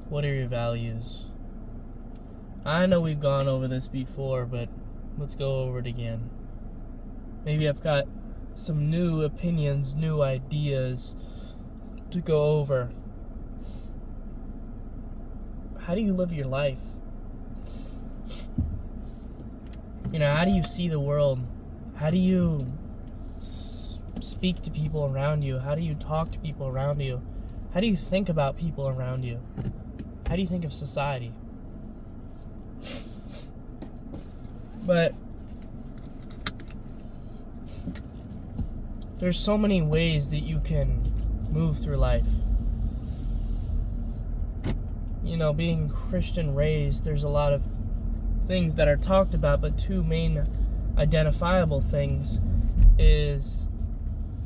What are your values? I know we've gone over this before, but let's go over it again. Maybe I've got some new opinions, new ideas to go over. How do you live your life? How do you see the world? How do you speak to people around you? How do you talk to people around you? How do you think about people around you? How do you think of society? But there's so many ways that you can move through life. Being Christian raised, there's a lot of things that are talked about, but two main identifiable things is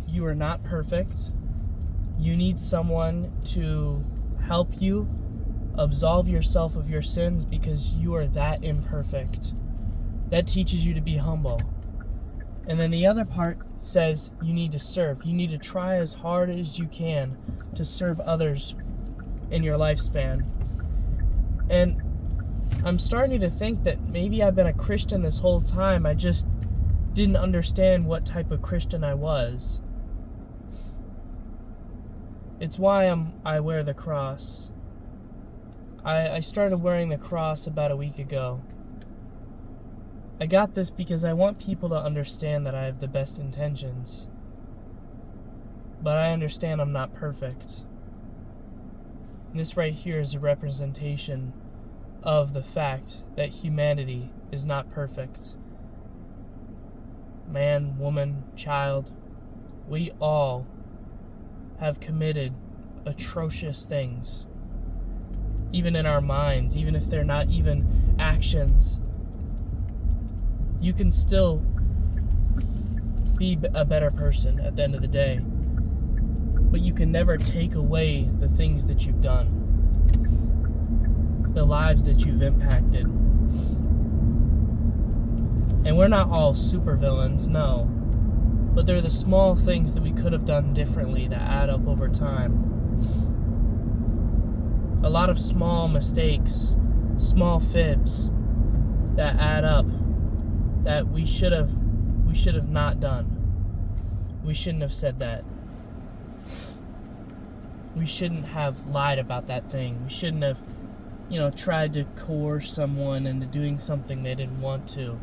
you are not perfect. You need someone to help you absolve yourself of your sins because you are that imperfect. That teaches you to be humble. And then the other part says you need to serve. You need to try as hard as you can to serve others in your lifespan. And I'm starting to think that maybe I've been a Christian this whole time. I just didn't understand what type of Christian I was. It's why I wear the cross. I started wearing the cross about a week ago. I got this because I want people to understand that I have the best intentions. But I understand I'm not perfect. And this right here is a representation of the fact that humanity is not perfect. Man, woman, child, we all have committed atrocious things. Even in our minds, even if they're not even actions, you can still be a better person at the end of the day. But you can never take away the things that you've done, the lives that you've impacted. And we're not all supervillains, no. But they're the small things that we could have done differently that add up over time. A lot of small mistakes, small fibs that add up that we should have not done. We shouldn't have said that. We shouldn't have lied about that thing. We shouldn't have, tried to coerce someone into doing something they didn't want to.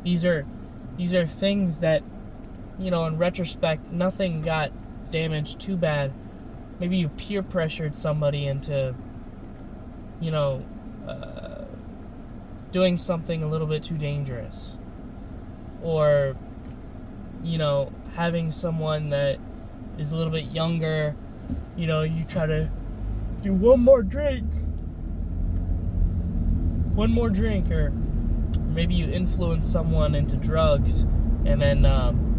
These are things that, in retrospect, nothing got damaged too bad. Maybe you peer pressured somebody into, doing something a little bit too dangerous. Or, having someone that is a little bit younger, you try to do one more drink, or maybe you influence someone into drugs, and then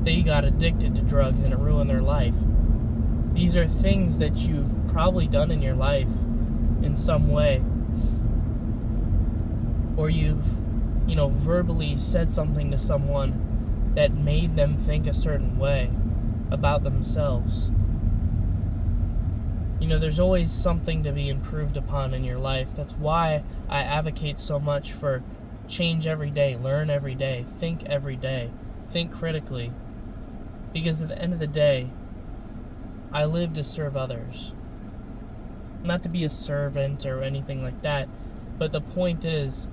they got addicted to drugs and it ruined their life. These are things that you've probably done in your life in some way. Or you've, verbally said something to someone that made them think a certain way about themselves. There's always something to be improved upon in your life. That's why I advocate so much for change every day, learn every day, think every day, think critically. Because at the end of the day, I live to serve others. Not to be a servant or anything like that, but the point is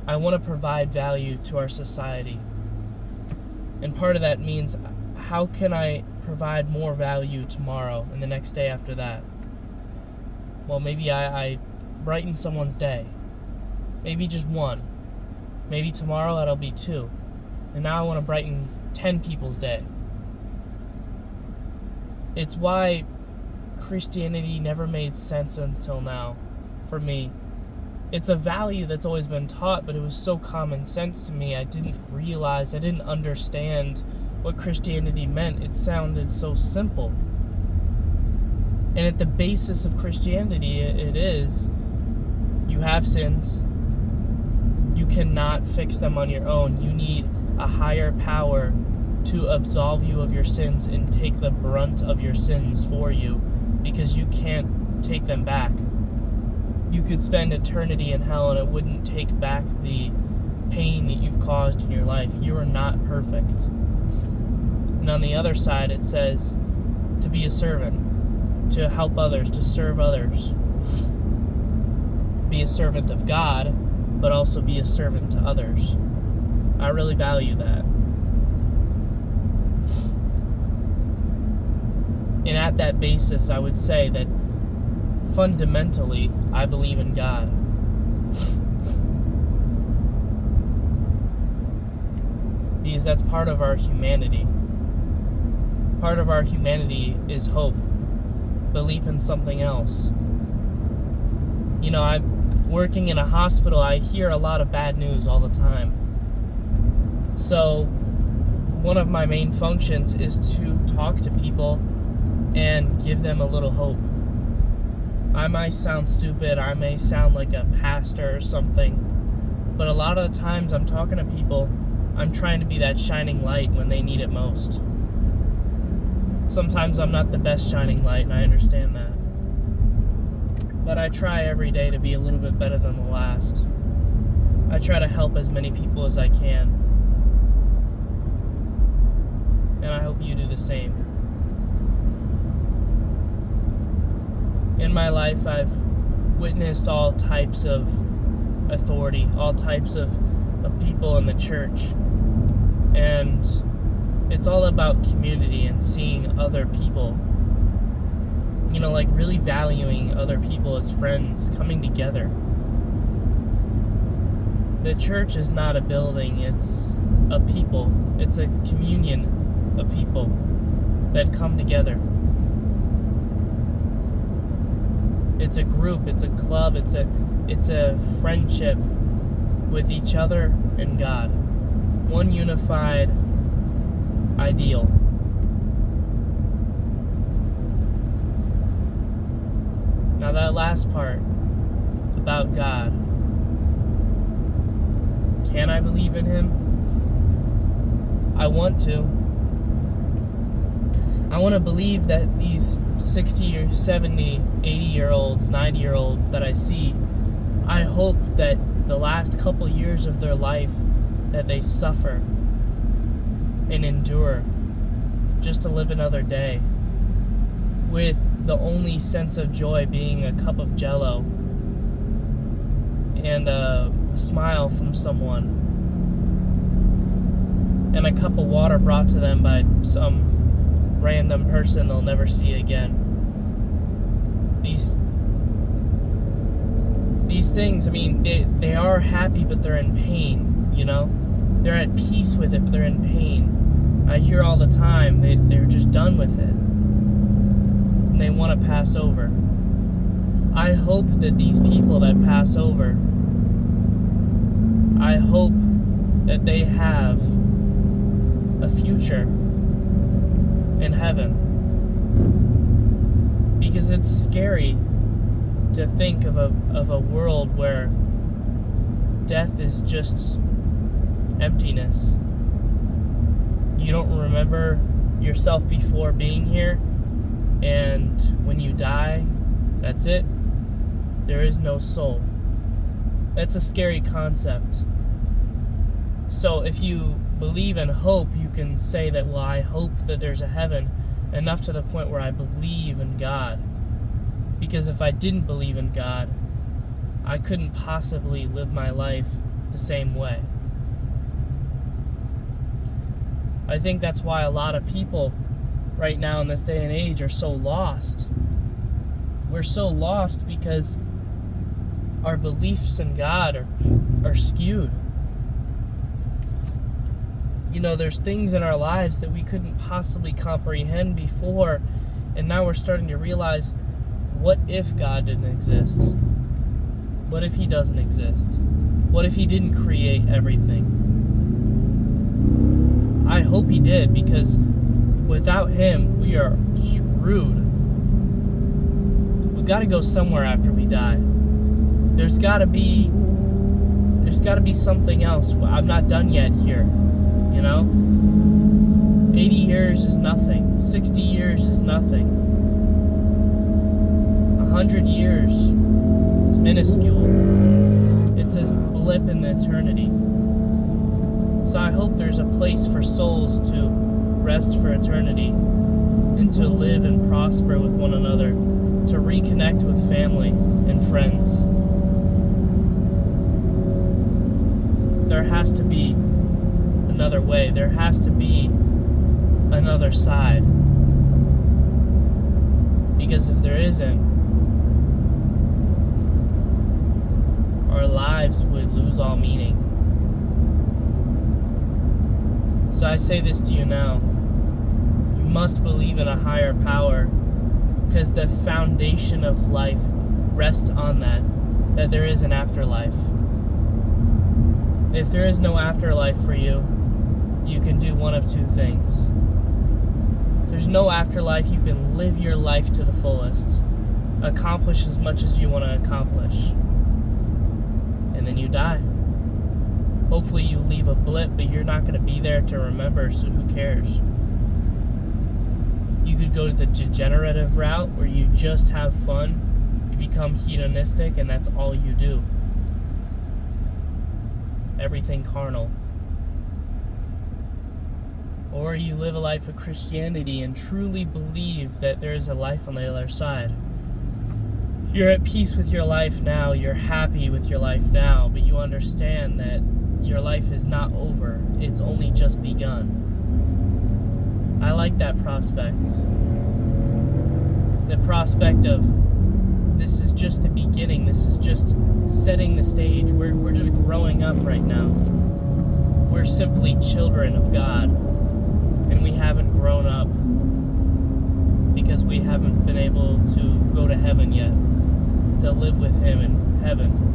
I want to provide value to our society. And part of that means, how can I provide more value tomorrow and the next day after that? Well, maybe I brighten someone's day. Maybe just one. Maybe tomorrow that'll be 2. And now I want to brighten 10 people's day. It's why Christianity never made sense until now, for me. It's a value that's always been taught, but it was so common sense to me. I didn't understand what Christianity meant. It sounded so simple. And at the basis of Christianity, it is, you have sins. You cannot fix them on your own. You need a higher power to absolve you of your sins and take the brunt of your sins for you. because you can't take them back. You could spend eternity in hell and it wouldn't take back the pain that you've caused in your life. You are not perfect. And on the other side, it says to be a servant, to help others, to serve others. Be a servant of God, but also be a servant to others. I really value that. And at that basis, I would say that fundamentally, I believe in God. Because that's part of our humanity. Part of our humanity is hope, belief in something else. You know, I'm working in a hospital, I hear a lot of bad news all the time. So, one of my main functions is to talk to people and give them a little hope. I might sound stupid, I may sound like a pastor or something, but a lot of the times I'm talking to people, I'm trying to be that shining light when they need it most. Sometimes I'm not the best shining light, and I understand that. But I try every day to be a little bit better than the last. I try to help as many people as I can. And I hope you do the same. In my life, I've witnessed all types of authority, all types of people in the church. And it's all about community and seeing other people. You know, like really valuing other people as friends, coming together. The church is not a building, it's a people. It's a communion of people that come together. It's a group, it's a club, it's a friendship with each other and God. One unified ideal. Now that last part about God, can I believe in Him? I want to. I want to believe that these 60 or 70, 80-year-olds, 90-year-olds that I see, I hope that the last couple years of their life that they suffer and endure just to live another day with the only sense of joy being a cup of Jell-O and a smile from someone and a cup of water brought to them by some random person they'll never see again. These things, I mean, they are happy, but they're in pain, you know? They're at peace with it, but they're in pain. I hear all the time, they're just done with it. And they want to pass over. I hope that these people that pass over, I hope that they have a future in heaven. Because it's scary to think of a world where death is just emptiness. You don't remember yourself before being here, and when you die, that's it. There is no soul. That's a scary concept. So if you believe in hope, you can say that, well, I hope that there's a heaven, enough to the point where I believe in God. Because if I didn't believe in God, I couldn't possibly live my life the same way. I think that's why a lot of people right now in this day and age are so lost. We're so lost because our beliefs in God are skewed. You know, there's things in our lives that we couldn't possibly comprehend before, and now we're starting to realize, what if God didn't exist? What if He doesn't exist? What if He didn't create everything? I hope He did, because without Him, we are screwed. We've got to go somewhere after we die. There's got to be something else. I'm not done yet here, you know? 80 years is nothing. 60 years is nothing. 100 years, it's minuscule. It's a blip in the eternity. So I hope there's a place for souls to rest for eternity and to live and prosper with one another, to reconnect with family and friends. There has to be another way. There has to be another side. Because if there isn't, our lives would lose all meaning. So I say this to you now. You must believe in a higher power, because the foundation of life rests on that there is an afterlife. If there is no afterlife for you, you can do one of two things. If there's no afterlife, you can live your life to the fullest, accomplish as much as you want to accomplish, and then you die. Hopefully you leave a blip, but you're not going to be there to remember, so who cares? You could go to the degenerative route where you just have fun, you become hedonistic, and that's all you do. Everything carnal. Or you live a life of Christianity and truly believe that there is a life on the other side. You're at peace with your life now, you're happy with your life now, but you understand that your life is not over, it's only just begun. I like that prospect. The prospect of this is just the beginning, this is just setting the stage. We're just growing up right now. We're simply children of God, and we haven't grown up because we haven't been able to go to heaven yet, to live with Him in heaven.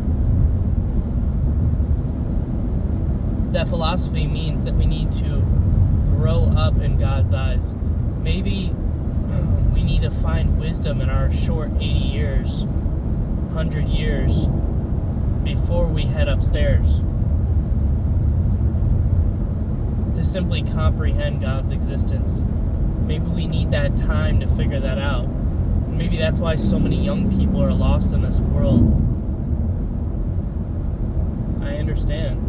That philosophy means that we need to grow up in God's eyes. Maybe we need to find wisdom in our short 80 years, 100 years, before we head upstairs, to simply comprehend God's existence. Maybe we need that time to figure that out. Maybe that's why so many young people are lost in this world. I understand.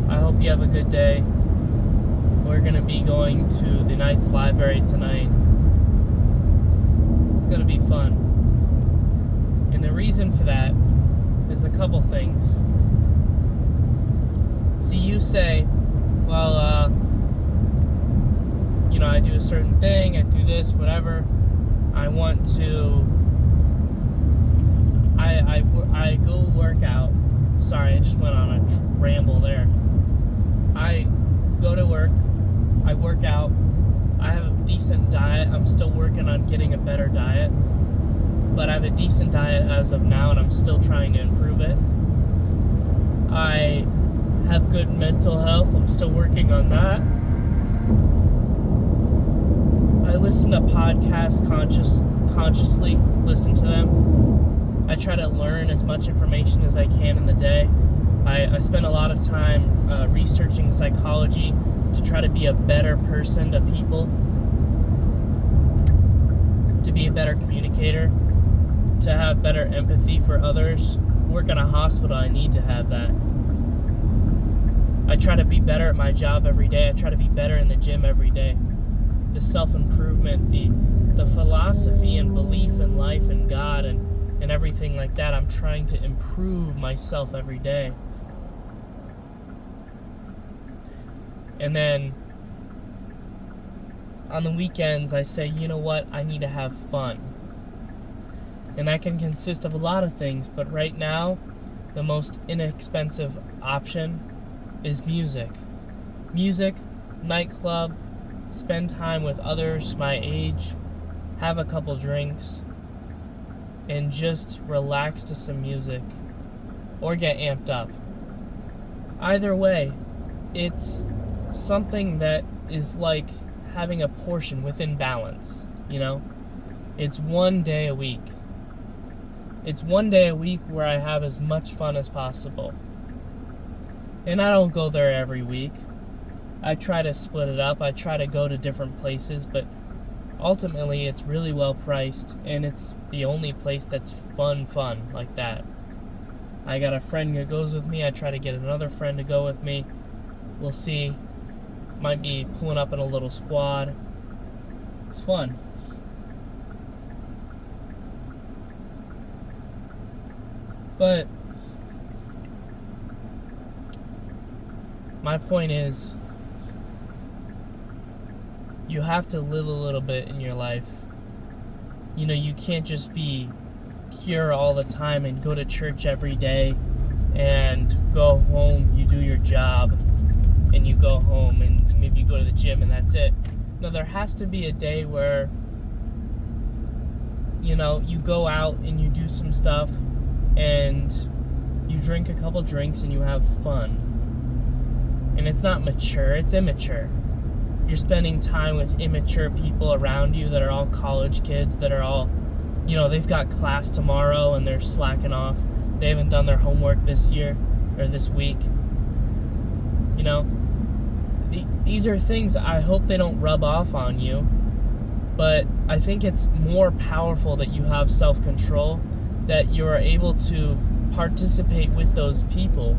I hope you have a good day. We're going to be going to the Knights Library tonight. It's going to be fun. And the reason for that is a couple things. See, you say, well, I do a certain thing, I do this, whatever. I want to, I go work out. Sorry, I just went on a ramble there. I go to work, I work out, I have a decent diet. I'm still working on getting a better diet, but I have a decent diet as of now, and I'm still trying to improve it. I have good mental health. I'm still working on that. I listen to podcasts consciously, listen to them. I try to learn as much information as I can in the day. I spend a lot of time researching psychology to try to be a better person to people, to be a better communicator, to have better empathy for others. Work in a hospital, I need to have that. I try to be better at my job every day. I try to be better in the gym every day. The self-improvement, the philosophy and belief in life and God and everything like that, I'm trying to improve myself every day. And then on the weekends, I say, you know what, I need to have fun. And that can consist of a lot of things, but right now, the most inexpensive option is music. Music, nightclub, spend time with others my age, have a couple drinks, and just relax to some music, or get amped up. Either way, it's something that is like having a portion within balance, It's one day a week. It's one day a week where I have as much fun as possible. And I don't go there every week. I try to split it up. I try to go to different places, but ultimately it's really well priced, and it's the only place that's fun like that. I got a friend that goes with me. I try to get another friend to go with me. We'll see. Might be pulling up in a little squad. It's fun. But my point is, you have to live a little bit in your life. You know, you can't just be pure all the time and go to church every day and go home, you do your job, and you go home and maybe you go to the gym and that's it. No, there has to be a day where, you know, you go out and you do some stuff and you drink a couple drinks and you have fun. And it's not mature, it's immature. You're spending time with immature people around you that are all college kids, that are all, you know, they've got class tomorrow and they're slacking off. They haven't done their homework this year or this week. You know, these are things I hope they don't rub off on you, but I think it's more powerful that you have self-control, that you are able to participate with those people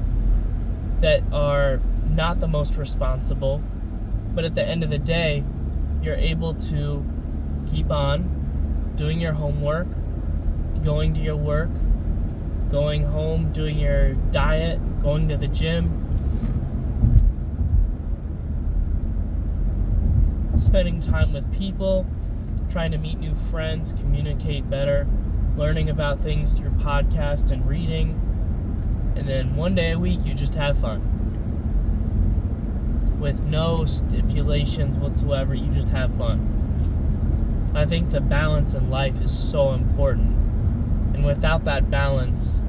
that are not the most responsible, but at the end of the day, you're able to keep on doing your homework, going to your work, going home, doing your diet, going to the gym, spending time with people, trying to meet new friends, communicate better, learning about things through podcast and reading, and then one day a week you just have fun. With no stipulations whatsoever, you just have fun. I think the balance in life is so important. And without that balance,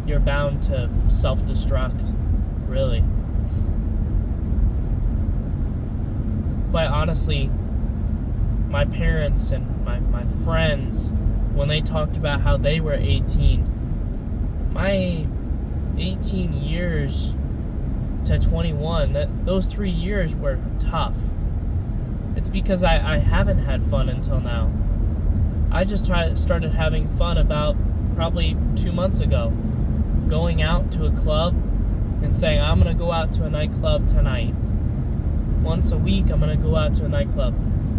you're bound to self-destruct, really. Quite honestly, my parents and my friends, when they talked about how they were 18, my 18 years to 21, those 3 years were tough. It's because I haven't had fun until now. I just started having fun about probably 2 months ago. Going out to a club and saying, I'm going to go out to a nightclub tonight. Once a week, I'm going to go out to a nightclub.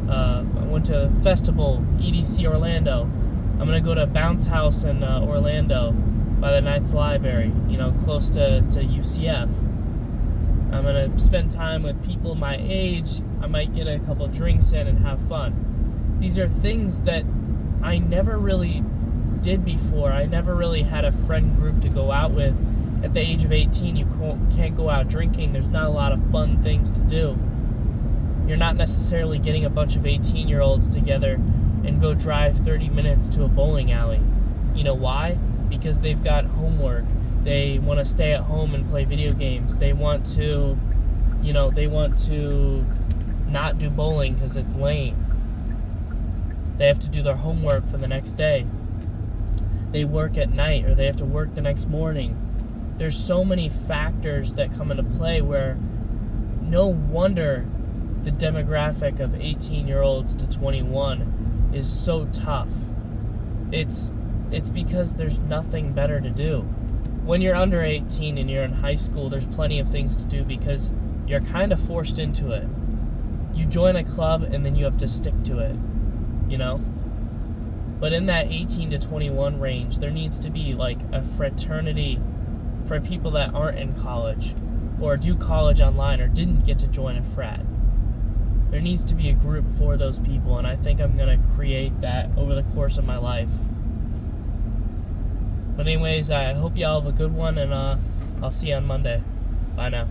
I went to a festival, EDC Orlando. I'm going to go to Bounce House in Orlando by the Knights Library, you know, close to UCF. I'm going to spend time with people my age. I might get a couple drinks in and have fun. These are things that I never really did before. I never really had a friend group to go out with. At the age of 18, you can't go out drinking. There's not a lot of fun things to do. You're not necessarily getting a bunch of 18-year-olds together and go drive 30 minutes to a bowling alley. You know why? Because they've got homework. They want to stay at home and play video games. They want to, not do bowling because it's lame. They have to do their homework for the next day. They work at night, or they have to work the next morning. There's so many factors that come into play where no wonder the demographic of 18-year-olds to 21 is so tough. It's because there's nothing better to do. When you're under 18 and you're in high school, there's plenty of things to do because you're kind of forced into it. You join a club and then you have to stick to it, you know? But in that 18 to 21 range, there needs to be like a fraternity for people that aren't in college or do college online or didn't get to join a frat. There needs to be a group for those people, and I think I'm going to create that over the course of my life. But anyways, I hope y'all have a good one, and I'll see you on Monday. Bye now.